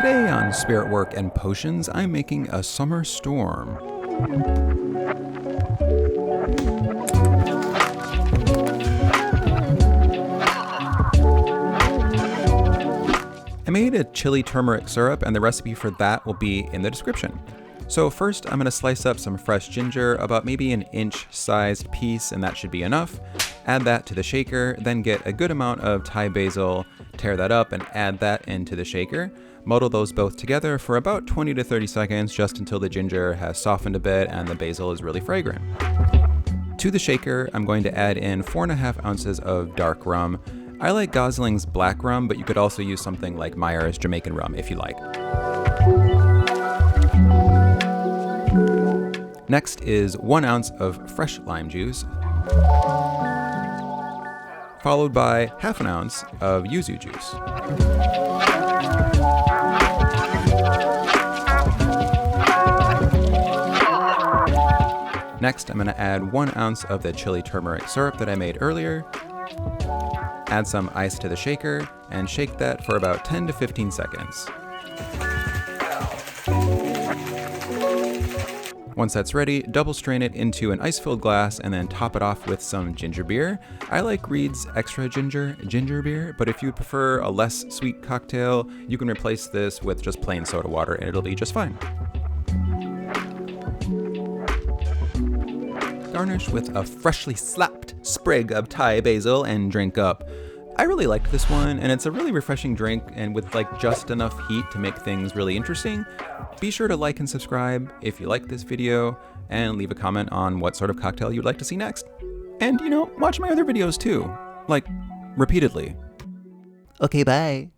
Today on Spirit Work and Potions, I'm making a summer storm. I made a Chili-Turmeric Syrup, and the recipe for that will be in the description. So first, I'm going to slice up some fresh ginger, about maybe an inch-sized piece, and that should be enough. Add that to the shaker, then get a good amount of Thai basil, tear that up, and add that into the shaker. Muddle those both together for about 20 to 30 seconds, just until the ginger has softened a bit and the basil is really fragrant. To the shaker, I'm going to add in 4.5 ounces of dark rum. I like Gosling's black rum, but you could also use something like Meyer's Jamaican rum if you like. Next is 1 ounce of fresh lime juice, followed by 1/2 ounce of yuzu juice. Next, I'm going to add 1 ounce of the Chili-Turmeric Syrup that I made earlier. Add some ice to the shaker and shake that for about 10 to 15 seconds. Once that's ready, double strain it into an ice-filled glass and then top it off with some ginger beer. I like Reed's Extra Ginger beer, but if you prefer a less sweet cocktail, you can replace this with just plain soda water and it'll be just fine. Garnish with a freshly slapped sprig of Thai basil and drink up. I really liked this one, and it's a really refreshing drink and with like just enough heat to make things really interesting. Be sure to like and subscribe if you like this video, and leave a comment on what sort of cocktail you'd like to see next. And, watch my other videos too, like, repeatedly. Okay, bye.